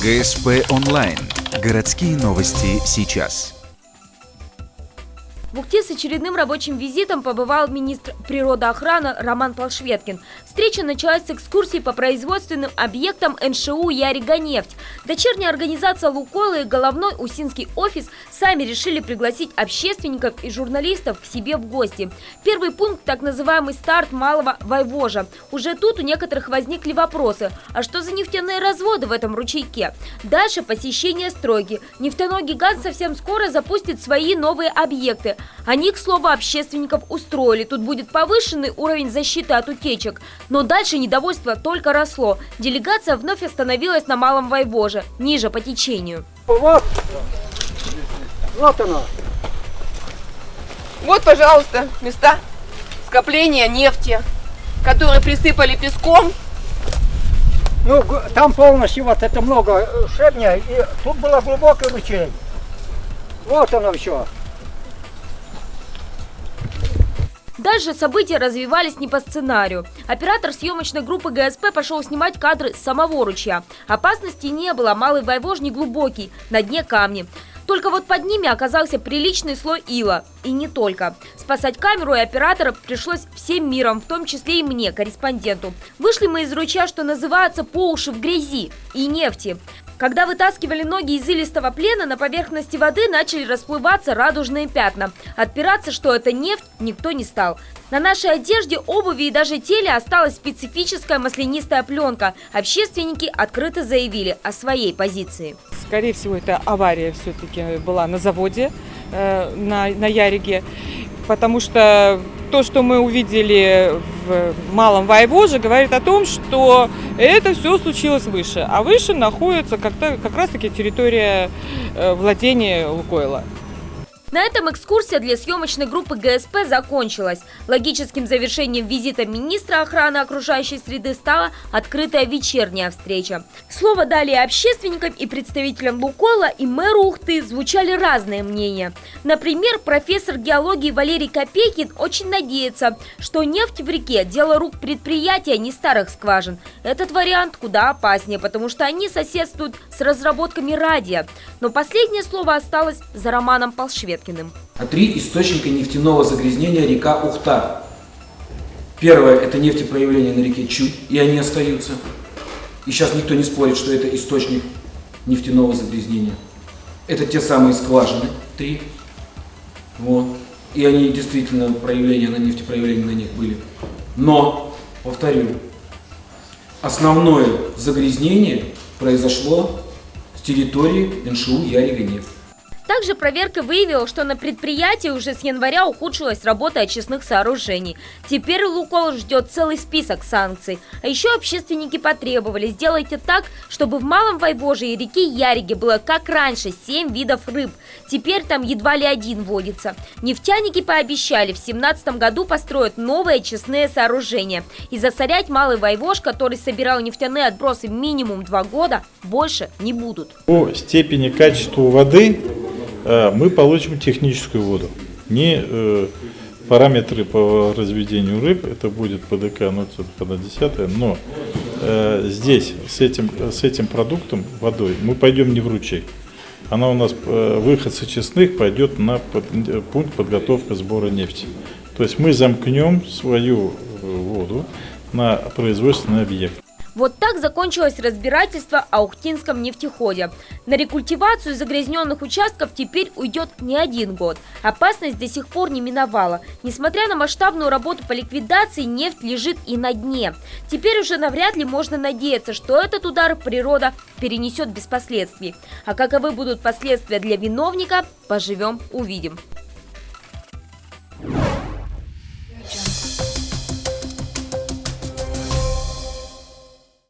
ГСП онлайн. Городские новости сейчас. В Ухте с очередным рабочим визитом побывал министр природоохраны Роман Полшветкин. Встреча началась с экскурсии по производственным объектам НШУ «Ярига-нефть». Дочерняя организация «Лукойла» и головной Усинский офис сами решили пригласить общественников и журналистов к себе в гости. Первый пункт – так называемый старт Малого Вайвожа. Уже тут у некоторых возникли вопросы. А что за нефтяные разводы в этом ручейке? Дальше посещение стройки. Нефтяной гигант совсем скоро запустит свои новые объекты. Они, к слову, общественников устроили. Тут будет повышенный уровень защиты от утечек. Но дальше недовольство только росло. Делегация вновь остановилась на Малом Вайвоже, ниже по течению. Вот оно. Вот, пожалуйста, места скопления нефти, которые присыпали песком. Ну, там полностью вот это много шебня, и тут был глубокий ручей. Вот оно все. Дальше события развивались не по сценарию. Оператор съемочной группы ГСП пошел снимать кадры с самого ручья. Опасности не было, Малый Вайвож не глубокий, на дне камни. Только вот под ними оказался приличный слой ила. И не только. Спасать камеру и оператора пришлось всем миром, в том числе и мне, корреспонденту. Вышли мы из ручья, что называется, по уши в грязи и нефти. Когда вытаскивали ноги из илистого плена, на поверхности воды начали расплываться радужные пятна. Отпираться, что это нефть, никто не стал. На нашей одежде, обуви и даже теле осталась специфическая маслянистая пленка. Общественники открыто заявили о своей позиции. Скорее всего, это авария все-таки была на заводе, на Яриге, потому что то, что мы увидели в Малом Вайвоже, говорит о том, что это все случилось выше, а выше находится как раз-таки территория владения Лукойла. На этом экскурсия для съемочной группы ГСП закончилась. Логическим завершением визита министра охраны окружающей среды стала открытая вечерняя встреча. Слово дали общественникам и представителям Лукойла, и мэру Ухты звучали разные мнения. Например, профессор геологии Валерий Копейкин очень надеется, что нефть в реке – дело рук предприятия, не старых скважин. Этот вариант куда опаснее, потому что они соседствуют с разработками радия. Но последнее слово осталось за Романом Полшветкиным. 3 источника нефтяного загрязнения река Ухта. Первое – это нефтепроявления на реке Чуть, и они остаются. И сейчас никто не спорит, что это источник нефтяного загрязнения. Это те самые скважины, 3. Вот. И они действительно, нефтепроявления на них были. Но, повторю, основное загрязнение произошло с территории НШУ «Ярига-нефть». Также проверка выявила, что на предприятии уже с января ухудшилась работа очистных сооружений. Теперь Лукойл ждет целый список санкций. А еще общественники потребовали: сделайте так, чтобы в Малом Вайвоже и реке Яриге было как раньше 7 видов рыб. Теперь там едва ли 1 водится. Нефтяники пообещали, в 2017 году построят новые очистные сооружения. И засорять Малый Вайвож, который собирал нефтяные отбросы минимум 2 года, больше не будут. По степени качества воды мы получим техническую воду. Не параметры по разведению рыб, это будет ПДК 0,1, но здесь с этим продуктом, водой, мы пойдем не в ручей. Она у нас, выход с очистных пойдет на пункт подготовки сбора нефти. То есть мы замкнем свою воду на производственный объект. Вот так закончилось разбирательство о ухтинском нефтеходе. На рекультивацию загрязненных участков теперь уйдет не 1 год. Опасность до сих пор не миновала. Несмотря на масштабную работу по ликвидации, нефть лежит и на дне. Теперь уже навряд ли можно надеяться, что этот удар природа перенесет без последствий. А каковы будут последствия для виновника, поживем – увидим.